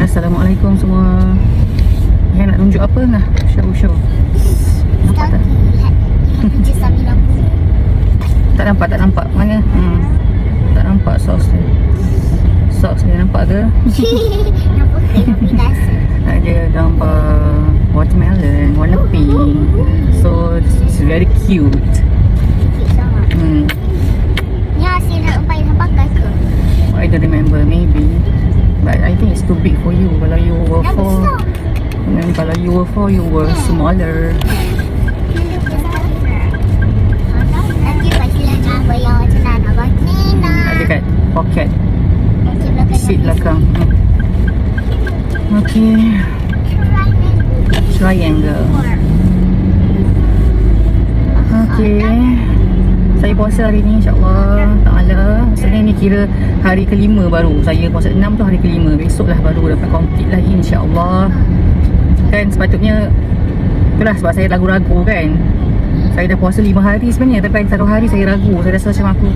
Assalamualaikum semua. Yang nak tunjuk apa lah? Show. Nampak tak? Tak nampak. Mana? Tak nampak sos dia. Sos dia nampak ke? Nampak ke? Ada gambar watermelon warna pink. So it's very cute. Ni hasil upaya pakai ke? I don't remember, maybe. But I think it's too big for you. Kalau you were Dah 4, besar. and kalau you were 4, you were smaller. Nanti pastilah nak bayar macam mana bagi nak. Ada kat pocket Nanti belakang seat belakang. Okay, triangle. Okay, saya puasa hari ni insyaAllah ta'ala. Sebenarnya ni kira hari kelima baru. Saya puasa 6 tu hari kelima. Besok lah baru dapat complete lah insyaAllah. Kan sepatutnya itulah sebab saya ragu-ragu kan. Saya dah puasa 5 hari sebenarnya, tapi ada 1 hari saya ragu. Saya rasa macam aku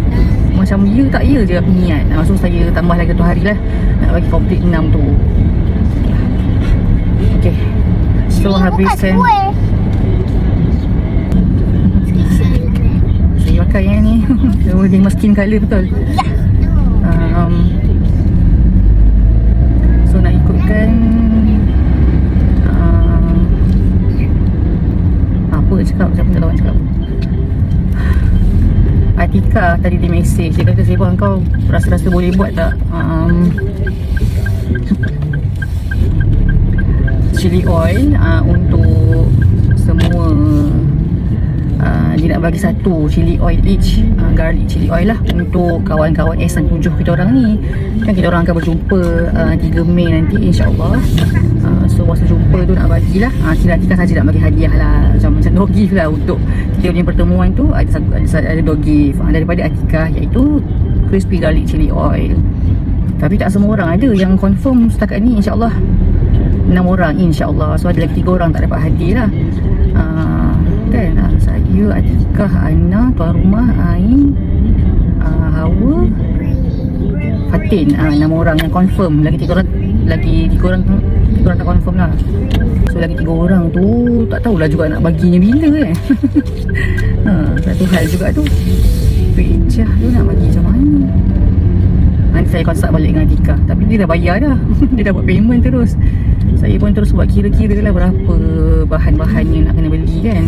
macam ya tak ya je aku niat. So saya tambah lagi 1 hari lah nak bagi complete 6 tu. Okay, so habiskan. Saya pakai yang ni. Dia skin colour betul. So nak ikutkan apa cakap, siapa tak tahu nak cakap. Atika tadi dia mesej, dia kata Sebah kau rasa-rasa boleh buat tak chili oil untuk semua. Dia nak bagi 1 chili oil each, garlic chili oil lah untuk kawan-kawan Ehsan 7 kita orang ni. Kan kita orang akan berjumpa 3 Mei nanti insyaAllah. So masa jumpa tu nak bagilah, Atika saja nak bagi hadiah lah, macam dog gift lah untuk kita punya pertemuan tu. Ada dog gift daripada Atika, iaitu crispy garlic chili oil. Tapi tak semua orang ada yang confirm setakat ni, insyaAllah 6 orang insyaAllah. So ada lagi 3 orang tak dapat hadiah lah. Kan saya, Atikah, Ana, tuan rumah, Ain, Hawa, Fatin, 6 orang yang confirm. Lagi 3 orang tak confirm lah. So lagi 3 orang tu tak tahulah juga nak baginya bila kan. Satu hal juga tu, pecah tu nak bagi macam mana. Nanti saya consult balik dengan Atika. Tapi dia dah bayar dah. Dia dah buat payment terus. Saya pun terus buat kira-kira lah berapa bahan-bahan yang nak kena beli kan,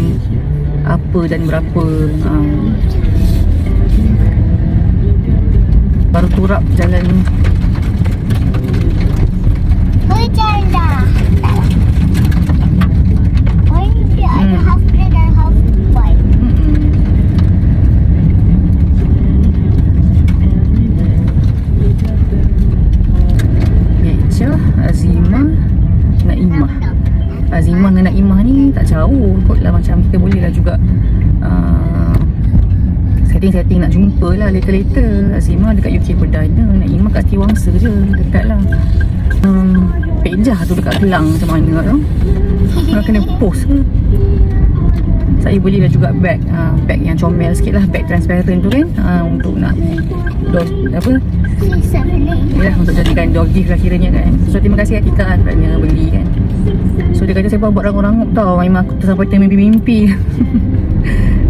apa dan berapa. Baru turap jalan ni. Hujan dah. Oh ini dia ada half red dan half white. Becah, Azimah, Naimah. Azimah dengan Naimah ni tak jauh kot lah, macam kita boleh lah juga setting nak jumpa lah later. Azimah dekat UK Perdana, Naimah kat Setiawangsa je, dekat lah. Pejah tu dekat Kelang macam mana tu, nak kena post ke. Saya belilah juga bag yang comel sikit lah, bag transparent tu kan, untuk nak apa, yalah, untuk jadikan dog gift lah kiranya kan. So terima kasih Atika kerana beli kan. So dia kata saya buat rangup-rangup tau, memang aku sampai termimpi-mimpi.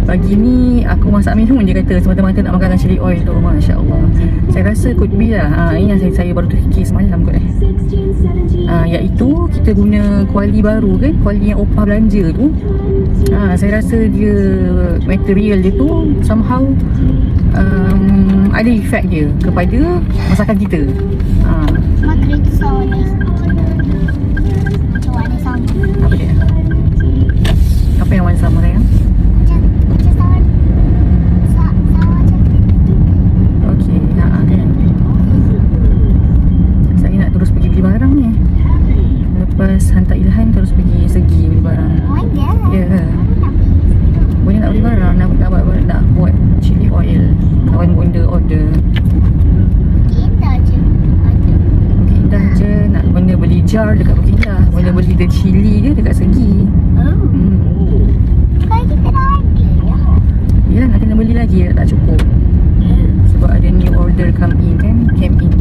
Pagi ni aku masak minum, dia kata semata-mata nak makan chili oil tu. Masya Allah, saya rasa could be lah. Ini yang saya baru terfikir semalam kot iaitu kita guna kuali baru kan, kuali yang opah belanja tu. Saya rasa dia material dia tu somehow ada efek dia kepada masakan kita. Makan saus. Warna sama. Apa dia? Apa yang warna sama Rayang? Macam sama macam. Okey, kan. Saya nak terus pergi beli barang ni. Lepas hantar Ilhan terus pergi Segi beli barang. Oh ya. Ya. Boleh nak beli barang, nak buat chili oil. Kawan bonda order. Kita je. Ada. Bukit Indah je, nak benda beli jar dekat Bukit Indah, benda beli the chili dia dekat Segi. Kalau kita dah ada ya. Yelah, nak kena beli lagi, tak cukup. Sebab ada new order come in kan, came in.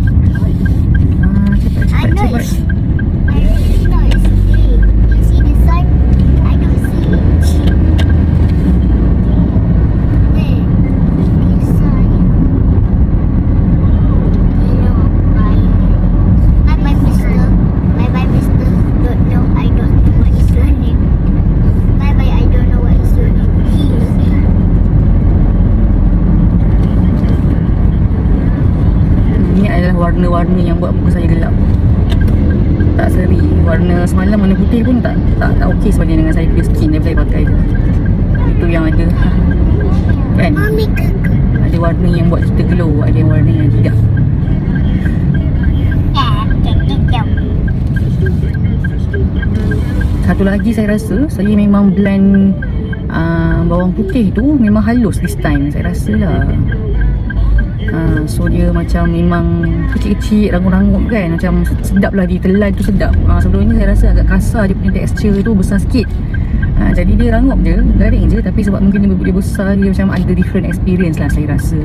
Cepat. warna yang buat muka saya gelap. Tak seri. Warna semalam warna putih pun tak okey sebenarnya dengan saya punya skin yang saya pakai tu. Itu yang ada kan. Mami kakak. Ada warna yang buat kita glow, ada yang warna yang tidak. Satu lagi saya rasa saya memang blend bawang putih tu memang halus this time saya rasa lah. So dia macam memang kecil-kecil, rangup-rangup kan, macam sedap lah ditelan tu sedap. Sebelum ni saya rasa agak kasar dia punya texture tu, besar sikit. Jadi dia rangup je, garing je, tapi sebab mungkin dia besar, dia macam ada different experience lah saya rasa.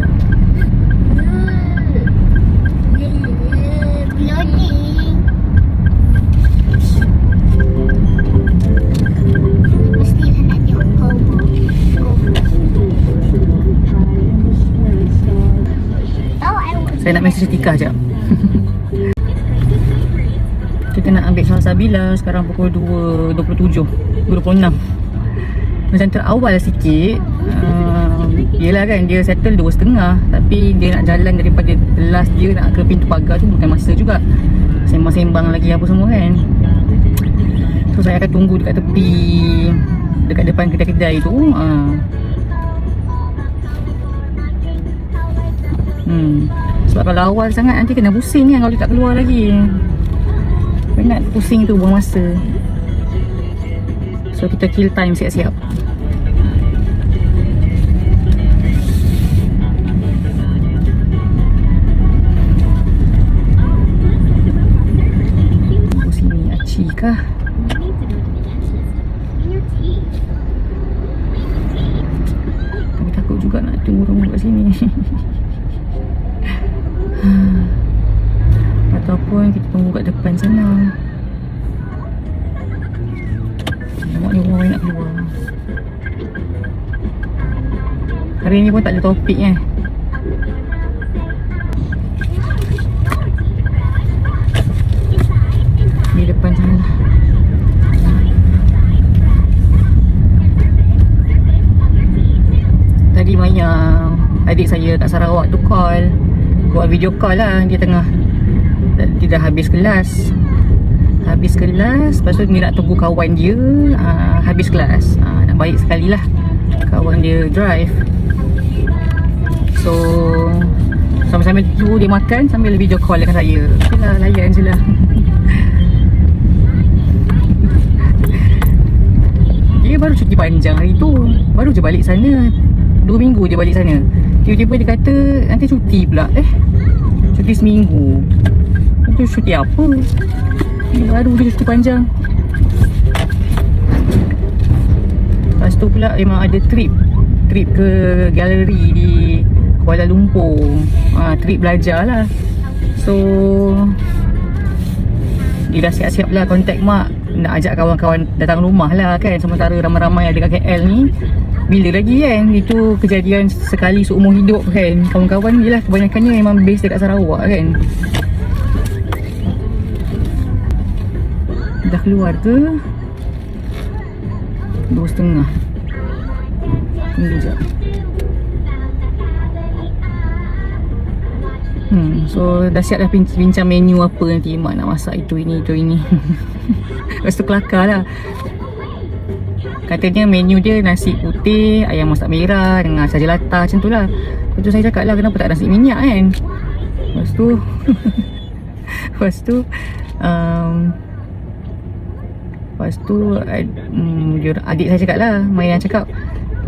Saya nak mesej Tika sekejap. Kita nak ambil Salsabila sekarang pukul 2.27 2.26. Macam terawal sikit. Yelah kan, dia settle 2.30, tapi dia nak jalan daripada last dia nak ke pintu pagar tu bukan masa juga. Sembang-sembang lagi apa semua kan. So saya akan tunggu dekat tepi, dekat depan kedai-kedai tu. Sebab kalau awal sangat nanti kena pusing kan kalau dia tak keluar lagi. Penat pusing tu, buang masa. So kita kill time siap-siap. Oh, sini Aci kah? Tapi takut juga nak tunggu-tunggu kat sini. Ataupun kita tunggu kat depan sana. Nampak ni orang nak keluar. Hari ni pun tak ada topik kan. Di depan sana lah. Tadi Maya, adik saya kat Sarawak tu call, buat video call lah. Dia dah habis kelas. Lepas tu dia nak tunggu kawan dia habis kelas. Nak balik sekali lah. Kawan dia drive. So sambil-sambil tu dia makan sambil video call dengan saya. Okay lah, layan je lah. Dia baru cuti panjang hari tu, baru je balik sana. 2 minggu je balik sana. Tiba-tiba dia kata nanti cuti pula. Cuti seminggu. Itu cuti apa? Baru je cuti panjang. Lepas tu pula memang ada trip ke galeri di Kuala Lumpur. Trip belajar lah. So dia dah siap-siap lah contact mak, nak ajak kawan-kawan datang rumah lah kan. Sementara ramai-ramai ada kat KL ni, bila lagi kan, itu kejadian sekali seumur hidup kan. Kawan-kawan ni lah kebanyakannya memang base dekat Sarawak kan. Dah keluar ke? 2.30. Tunggu sekejap. So dah siap dah bincang menu apa nanti mak nak masak itu ini. Lepas tu kelakar lah. Katanya menu dia nasi putih, ayam masak merah dengan saja latah macam tu lah. Lepas tu saya cakap lah kenapa tak nasi minyak kan. Lepas tu adik saya cakap lah, Maya cakap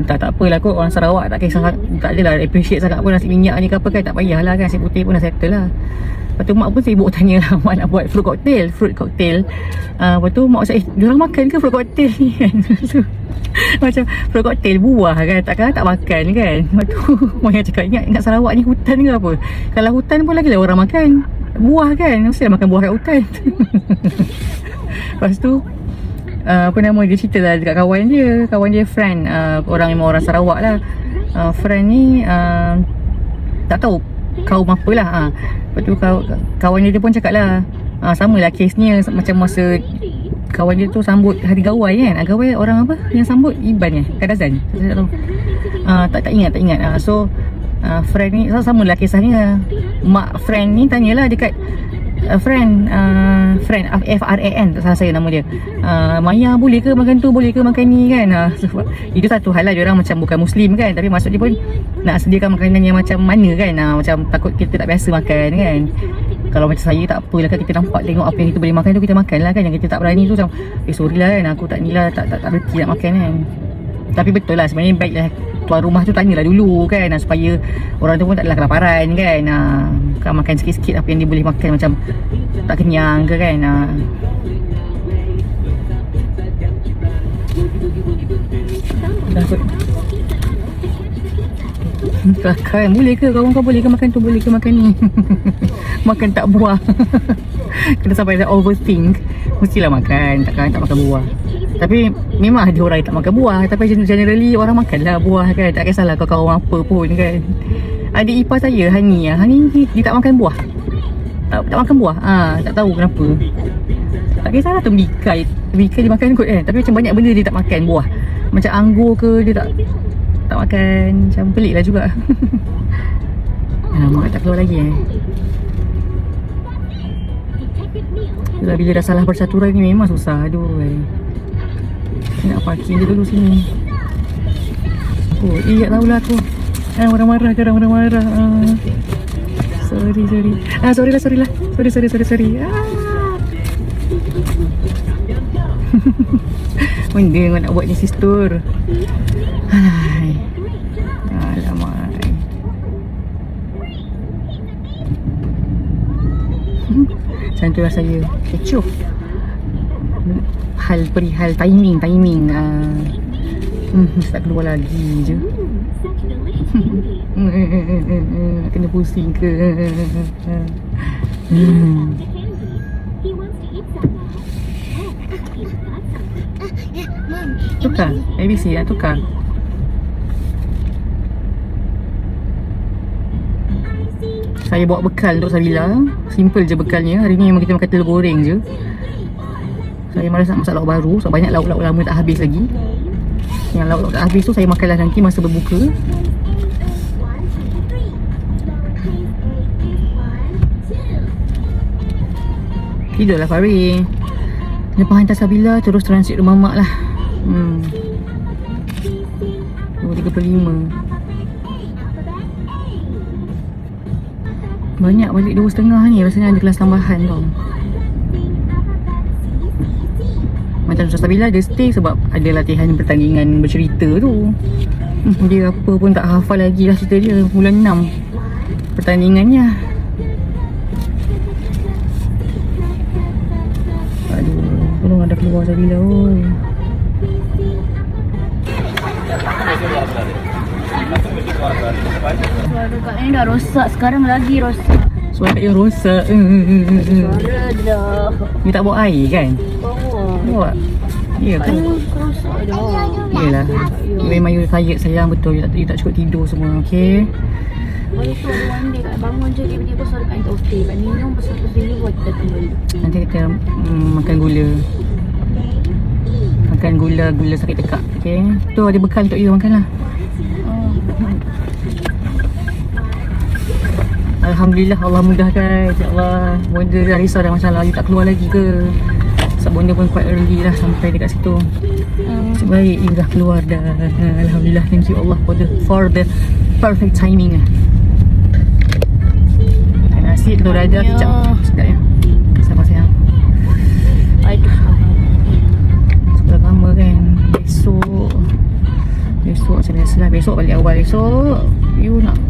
tak apalah kot, orang Sarawak tak kisah, tak adalah appreciate sangat pun nasi minyak ni ke apa kan, tak payahlah kan, nasi putih pun dah settle lah. Lepas tu mak pun sibuk tanya lah, mak nak buat fruit cocktail. Lepas tu mak cakap, diorang makan ke fruit cocktail ni kan. Macam fruit cocktail buah kan, takkan tak makan kan. Lepas tu Maya cakap, ingat Sarawak ni hutan ke apa? Kalau hutan pun lagi lah orang makan buah kan, mestilah makan buah kat hutan. Lepas tu dia cerita lah dekat kawan dia friend, memang orang Sarawak lah. Friend ni tak tahu kaum apa lah. Lepas tu kawan dia pun cakap lah, sama lah kesnya macam masa kawan dia tu sambut hari gawai kan. Gawai orang apa yang sambut? Iban Kadazan. Tak ingat. So Friend ni sama lah kisahnya. Mak friend ni tanyalah dekat friend FRAN, tak salah saya nama dia. Maya boleh ke makan tu, boleh ke makan ni kan. Itu satu hal lah, dia orang macam bukan Muslim kan, tapi maksud dia pun nak sediakan makanan yang macam mana kan. Macam takut kita tak biasa makan kan. Kalau macam saya tak apalah kan, kita nampak tengok apa yang kita boleh makan tu kita makan lah kan. Yang kita tak berani tu macam sorry lah kan, aku tak ni lah, tak reti nak makan kan. Tapi betul lah, sebenarnya baik lah tuan rumah tu tanyalah dulu kan, supaya orang tu pun taklah kelaparan kan. Kan makan sikit-sikit apa yang dia boleh makan, macam tak kenyang ke kan. Dah kot. Kan boleh ke kawan kau, boleh ke makan tu, boleh ke makan ni. Makan tak buah. Kena sampai dah overthink, mestilah makan, takkan tak makan buah. Tapi memang ada orang yang tak makan buah, tapi generally orang makan lah buah kan. Tak kisahlah kau kawan apa pun kan. Adik ipar saya Hani ni dia tak makan buah. Tak makan buah. Tak tahu kenapa. Tak kisahlah tu Mika dia makan kot kan. Tapi macam banyak benda dia tak makan buah. Macam anggur ke dia tak makan. Macam pelik lah juga. Mak tak keluar lagi Bila dah salah percaturan ni memang susah. Aduh nak parking dia dulu sini. Tak tahulah aku. Orang marah ke, orang marah. Sorry. Sorry lah. Sorry. Benda kau nak buat ni sister. Alamak. Macam tu lah saya kecoh. Perihal timing tak keluar lagi je. Kena pusing ke. Tukar ABC lah, tukar. Saya bawa bekal untuk Sabila. Simple je bekalnya. Hari ni memang kita makan telur goreng je. Saya malas nak masak lauk baru, sebab banyak lauk-lauk lama tak habis lagi. Yang lauk-lauk tak habis tu saya makanlah nanti masa berbuka. Tidurlah Fahri. Lepas hantar Sabila terus transit rumah mak lah. 2.35. Banyak balik 2.30 ni, rasanya ada kelas tambahan tau. Macam Sabila dia stay sebab ada latihan pertandingan bercerita tu. Dia apa pun tak hafal lagi lah cerita dia. Bulan 6 pertandingannya. Aduh, tolong ada keluar Sabila. Suara kat ni dah rosak, sekarang lagi rosak. Suara kat dia rosak. Suara dah. Dia tak bawa air kan? Bawa. Ya ke? Rosak dah. Yelah. Memang you tired sayang, betul. You tak cukup tidur semua, okey? Baru tu ada one day kat bangun je tiba-tiba suara kat tak okey. Kat minum pasal sini buat kita kembali. Nanti kita makan gula. Makan gula sakit tekak, okey? Tu ada bekal untuk you makan lah. Alhamdulillah, Allah mudahkan. InsyaAllah. Bonda dah risau dah masalah. You tak keluar lagi ke? Sebab bonda pun quite early lah sampai dekat situ. Sebaik you dah keluar dah. Alhamdulillah. Thank you Allah for the perfect timing. Nasi telur ada kicap. Sedap ya. Sabar sayang. Aduh. Sudah lama kan. Besok macam biasa lah. Besok balik awal. Besok you nak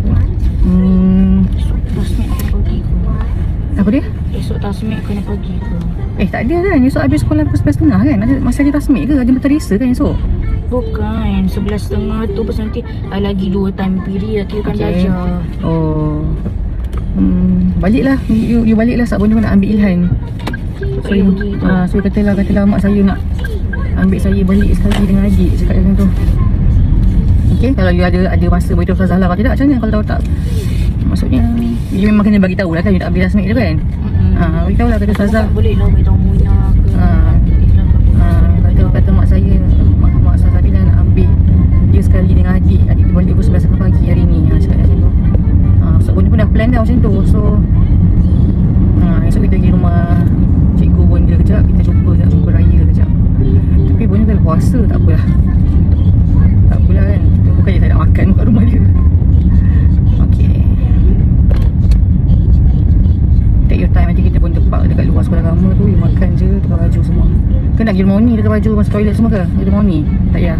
Tasmik kena pergi ke? apa dia? Esok tasmik kena pergi ke? Tak ada kan. Esok habis sekolah pukul 11.30 kan? Masih ada tasmik ke? Ada berterisa kan esok? Bukan, 11.30 tu pasal nanti lagi 2 time period kita kan belajar. Oh. Baliklah. You baliklah sebab benda nak ambil Ilhan. So katalah mak saya nak ambil saya balik sekali dengan adik, cakap macam tu. Okey, kalau you ada masa beritahu Ustazah lah. Kalau tidak macam mana kalau tahu tak? Maksudnya you memang kena bagi tahu lah kan, you tak ambil tasmik tu kan. Beritahu lah kata Ustazah. Boleh lah beritahu Munya ke. Kata mak saya, mak Ustazah bila nak ambil dia sekali dengan adik tu balik pukul 11 pagi hari ni. Cakap macam tu. Bonda pun dah plan dah macam tu. So esok kita pergi rumah cikgu Bonda kejap. Kita jumpa raya kejap. Tapi Bonda dah puasa, tak apalah. Tak apalah kan, kita bukannya tak nak makan kat rumah dia. Okay, take your time. Nanti kita pun tepak dekat luar sekolah agama tu. You makan je, tukar baju semua. Kau nak pergi rumah ni tukar baju masuk toilet semua ke? Pergi rumah ni? Tak payah.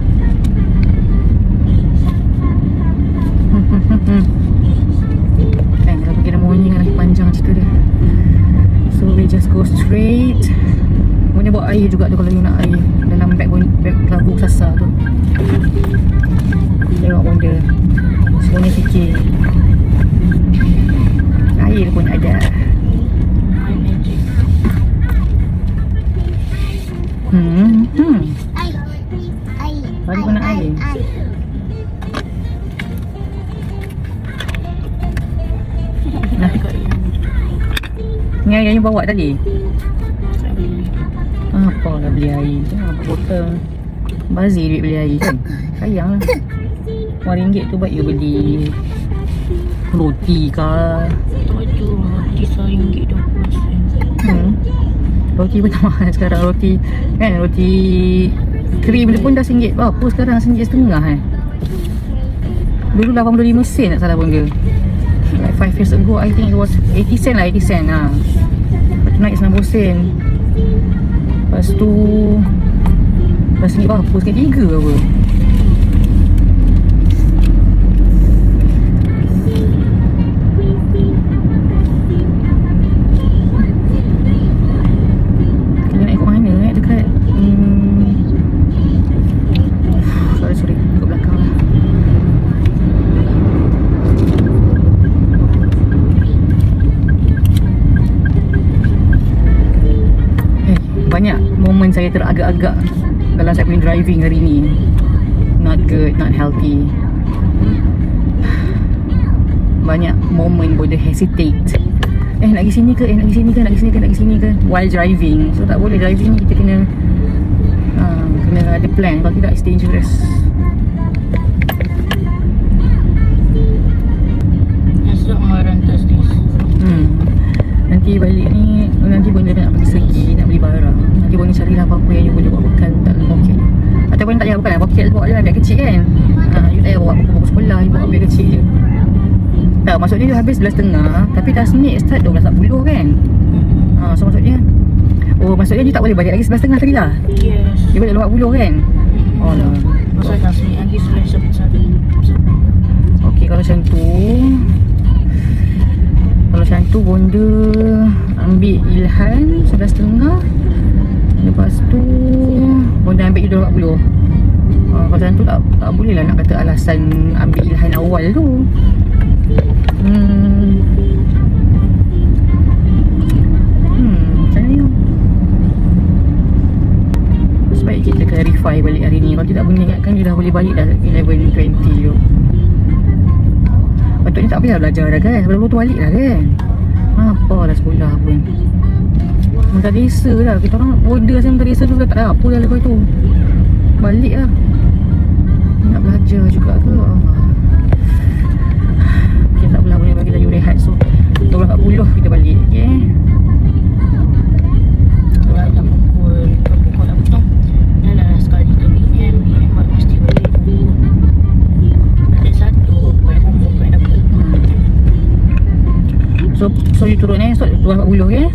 Kan kalau pergi rumah ni kan lagi panjang cerita dia. So we just go straight. Boleh bawa air juga tu kalau you nak air. Dalam beg lagu sasa tu. Tengok Bonda semuanya fikir. Air pun ada. Baru kena air. Nah, ni air yang you bawa tadi. Apalah beli air. Jangan botol. Bazir duit beli air kan. Sayang lah. RM1 tu buat you beli roti ke. Baju roti RM1.20. Roti pun tak mahal sekarang. Roti kan, roti krim dia pun dah RM1 berapa sekarang, RM1.50 Dulu 85 sen tak salah pun dia. Like 5 years ago I think it was 80 sen lah, 80 sen lah. Lepas tu naik 90 sen. Lepas tu RM1 berapa, RM1.3 apa. Banyak momen saya teragak-agak dalam saya punya driving hari ni. Not good, not healthy. Banyak momen boleh hesitate. Nak pergi sini ke? Nak pergi sini ke? Nak pergi sini ke? Nak pergi sini ke? While driving. So tak boleh driving ni, kita kena ada plan. Kalau tidak, it's dangerous. Nanti balik ni, nanti Bonda nak pergi segi, nak beli barang. Nanti Bonda carilah apa-apa yang you boleh buat bekal tak dalam poket. Ataupun tak payah bukan lah, poket bawa je lah, beg kecil kan. You tak payah bawa buku sekolah, you bawa beg kecil je. Tak, maksudnya you habis 11.30, tapi tasnik start 12.40 kan. So maksudnya, maksudnya you tak boleh balik lagi 11.30 tadi lah. Yes. You balik 12.40 kan. Oh lah. Masa tasnik lagi 11.30. Okay, kalau macam tu, Bonda ambil Ilhan 11.30. Lepas tu Bonda ambil you 2.40. Kalau macam tu tak boleh lah nak kata alasan ambil Ilhan awal tu. Macam ni sebaik kita clarify balik hari ni. Kalau tidak Bonda ingatkan dia dah boleh balik dah 11.20 tu. Patutnya tak payah belajar dah kan. Sebelum tu balik dah kan. Apalah sekolah pun. Minta desa lah. Kita orang order saya minta desa tu dah tak ada apa dah lepas tu. Balik lah. Nak belajar juga ke. Okay, tak apalah, boleh bagi you rehat. So 12.40 kita balik. Okay. Dah pukul dah potong. Dah lah sekali ke BM mesti balik pukul. Ada satu buat homework buat apa. So you turun esok 12.40 okay.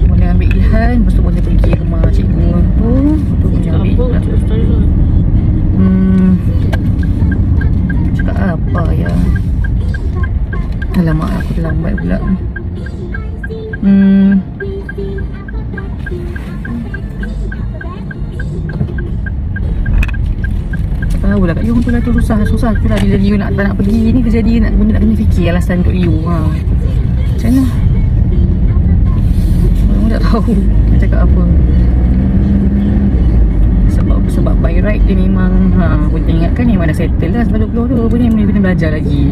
Boleh ambil Ilhan. Lepas tu boleh pergi rumah cikgu tu. Untuk boleh ambil cakap apa ya. Alamak, aku terlambat pula. Tahu lah kat you tu lah tu susah tu lah. Bila you nak pergi ni kejadian nak benda nak kena fikir alasan untuk you. Macam mana? Orang tak tahu nak cakap apa. Sebab by right dia memang Bonda ingatkan ni memang dah settle lah sebab 20 tu. Rupanya dia kena belajar lagi.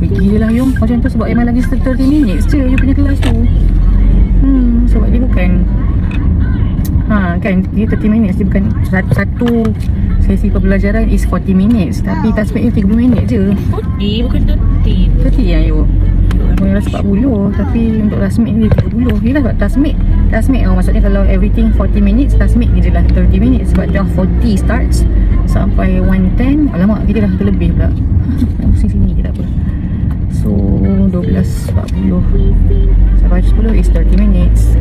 Pergi je lah Yung macam tu sebab memang lagi 30 minutes je you punya kelas tu. Sebab dia bukan Kan dia 30 minutes, dia bukan satu sesi pembelajaran is 40 minutes, tapi tasmid dia 30 minit je. 40 bukan 30. 30 ya you. Mula 40, tapi untuk tasmid dia 30. Yelah sebab tasmid maksudnya kalau everything 40 minutes, tasmid dia je lah 30 minutes. Sebab dia 40 starts sampai 110. Alamak, kita dah terlebih pula. Sini je tak apa. So 12.40 sampai 10 is 30 minutes.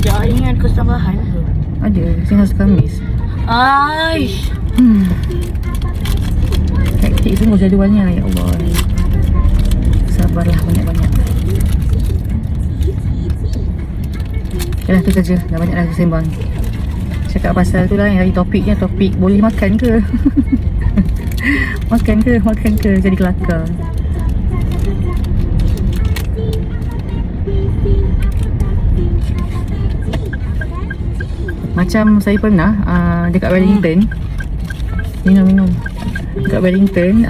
Dah ingat kesabahan tu. Ada Senin Khamis. Aish. Hektik semua jadualnya, ya Allah. Sabarlah banyak-banyak. Yalah tu saja, dah banyak lagi sembang. Cakap pasal tu lah, yang tadi topiknya topik boleh makan ke? Makan ke jadi kelakar. Macam saya pernah dekat Wellington, minum dekat Wellington,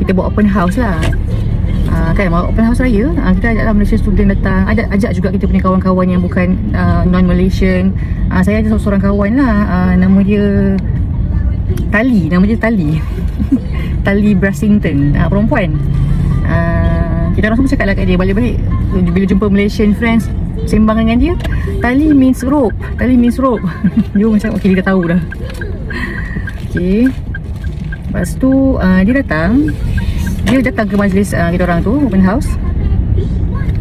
kita buat open house lah. Kan open house raya, kita ajak lah Malaysian student datang, ajak juga kita punya kawan-kawan yang bukan non-Malaysian. Saya ada seorang kawan lah, nama dia Tali Tali Brassington, perempuan. Kita orang semua cakap lah kat dia, balik-balik bila jumpa Malaysian friends sembang dengan dia, Tali means rope. Dia macam okay, dia dah tahu dah. Okay, lepas tu dia datang ke majlis kita orang tu, open house.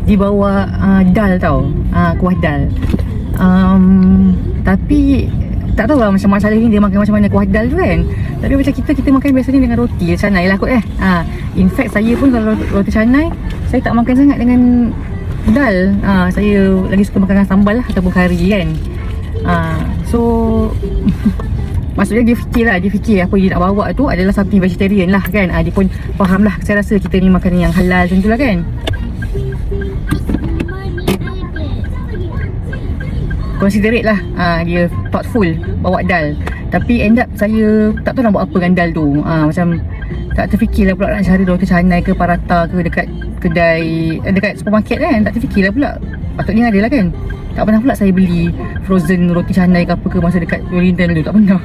Dia bawa dal tau, kuah dal. Tapi tak tahu lah macam masalah ni dia makan macam mana kuah dal tu kan. Tapi macam kita makan biasanya dengan roti canai lah kot In fact saya pun kalau roti canai, saya tak makan sangat dengan dal. Saya lagi suka makan dengan sambal lah, ataupun kari kan. So maksudnya dia fikir apa dia nak bawa tu adalah something vegetarian lah kan. Dia pun faham lah, saya rasa kita ni makan yang halal macam tu lah kan. Considerate lah, dia thoughtful bawa dal. Tapi end up saya tak tahu nak buat apa dengan dal tu. Macam tak terfikirlah pula nak cari roti canai ke parata ke dekat kedai, dekat supermarket kan. Tak terfikirlah pula, patutnya ada lah kan. Tak pernah pula saya beli frozen roti canai ke apa ke masa dekat Wellington tu, tak pernah.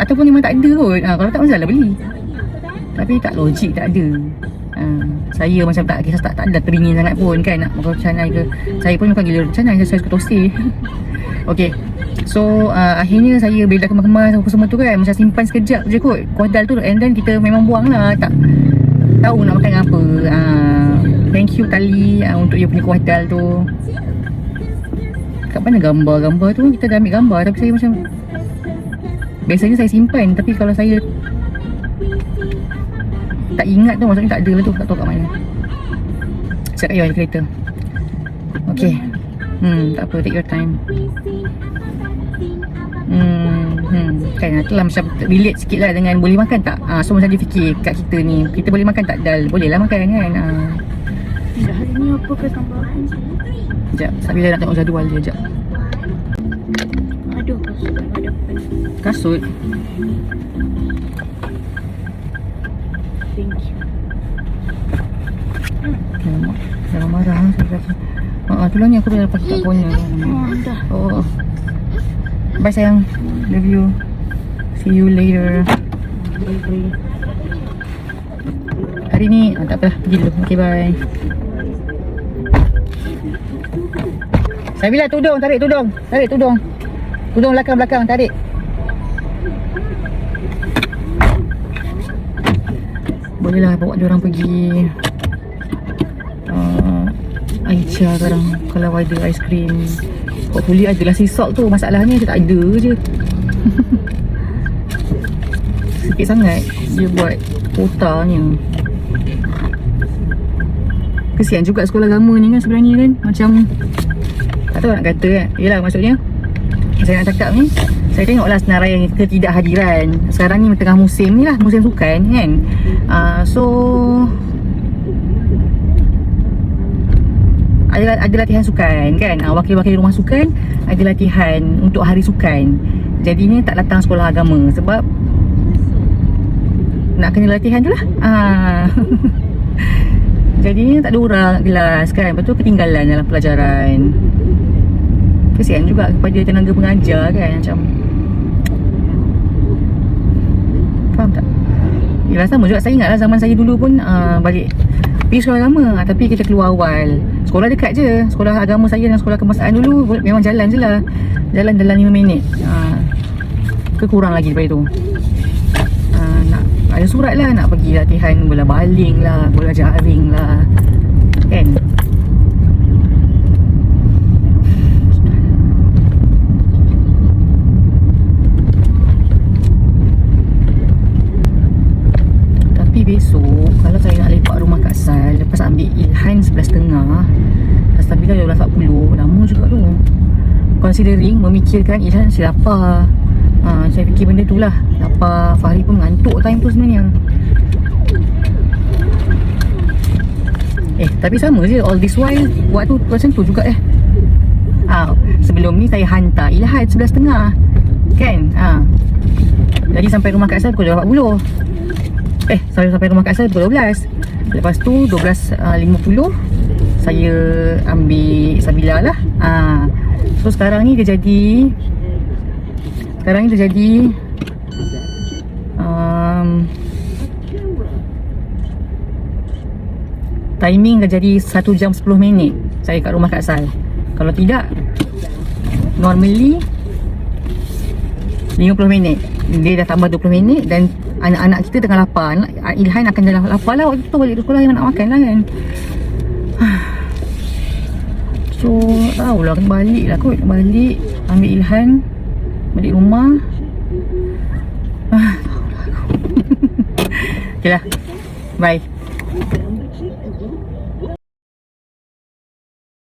Ataupun memang tak ada kot. Kalau tak masalah beli, tapi tak logik, tak ada. Saya macam tak kisah, tak ada teringin sangat pun kan nak makan roti canai ke. Saya pun bukan gila roti canai, saya suka toasty. Okay, so akhirnya saya bila dah kemas-kemas apa semua tu kan, macam simpan sekejap je kot kuah dal tu, and then kita memang buang lah, tak tahu nak makan apa. Thank you Tali untuk dia punya kuah dal tu. Kat mana gambar tu? Kita dah ambil gambar, tapi saya macam biasanya saya simpan, tapi kalau saya tak ingat tu, maksudnya tak ada lah tu, tak tahu kat mana. Cakap ya kereta. Okay, tak apa, take your time. Kan itulah macam relate sikit lah dengan boleh makan tak. So macam dia fikir kat kita ni, kita boleh makan tak dal? Boleh lah makan kan. Dah hari ni apa ke tambahan? Sekejap, Sabila nak tengok jadual dia. Sekejap. Aduh, kasut ada pen. Kasut? Thank you. Jangan marah saya rasa. Itulah ni aku dah dapat tak punya. Dah. Oh. Bye sayang. Love you. See you later. Bye-bye. Hari ni tak apalah, pergi dulu. Okay, bye. Sabila, tudung, tarik tudung. Tarik tudung. Tudung belakang, tarik. Bolehlah bawa dia orang pergi Aicha sekarang. Kalau ada aiskrim, hopefully adalah sea salt tu. Masalahnya dia tak ada je. Sikit sangat dia buat kotanya. Kesian juga sekolah agama ni kan sebenarnya kan. Macam tak tahu nak kata kan. Yelah maksudnya saya nak cakap ni, saya tengoklah senarai ketidakhadiran. Sekarang ni tengah musim ni lah, musim sukan kan. So ada latihan sukan kan. Wakil-wakil rumah sukan ada latihan untuk hari sukan. Jadinya tak datang sekolah agama sebab nak kena latihan tu lah. Jadinya tak ada orang nak kelas kan. Lepas tu ketinggalan dalam pelajaran. Kesian juga kepada tenaga pengajar kan. Macam, faham tak? Yelah sama juga. Saya ingatlah zaman saya dulu pun balik pergi sekolah agama, tapi kita keluar awal. Sekolah dekat je. Sekolah agama saya dan sekolah kebangsaan dulu memang jalan je lah. Jalan dalam 5 minit. Kekurang lagi daripada tu. Nak ada surat lah, nak pergi latihan bola baling lah, bola jaring lah kan. Tapi besok kalau saya nak lepak rumah Kak Sal, lepas ambil Ilhan 11.30, tapi dah 12.40, lama juga tu. Considering memikirkan Ilhan si lapar. Saya fikir benda tu lah. Lapar, Fahri pun mengantuk time tu sebenarnya. Tapi sama je all this while. Waktu macam tu juga sebelum ni saya hantar Ilhan 11.30 kan. Jadi sampai rumah Kak Sal pukul 12.40. Sampai rumah Kak Sal pukul 12. Lepas tu 12.50 saya ambil Sabila lah. So sekarang ni dia jadi timing dah jadi 1 jam 10 minit saya kat rumah Kak Sal. Kalau tidak, normally 50 minit. Dia dah tambah 20 minit dan anak-anak kita tengah lapar. Ilhan akan dah lapar lah waktu tu balik ke sekolah, yang nak makan lah kan. So tak tahulah, kena balik lah kot. Balik ambil Ilhan, balik rumah. Okay lah, bye.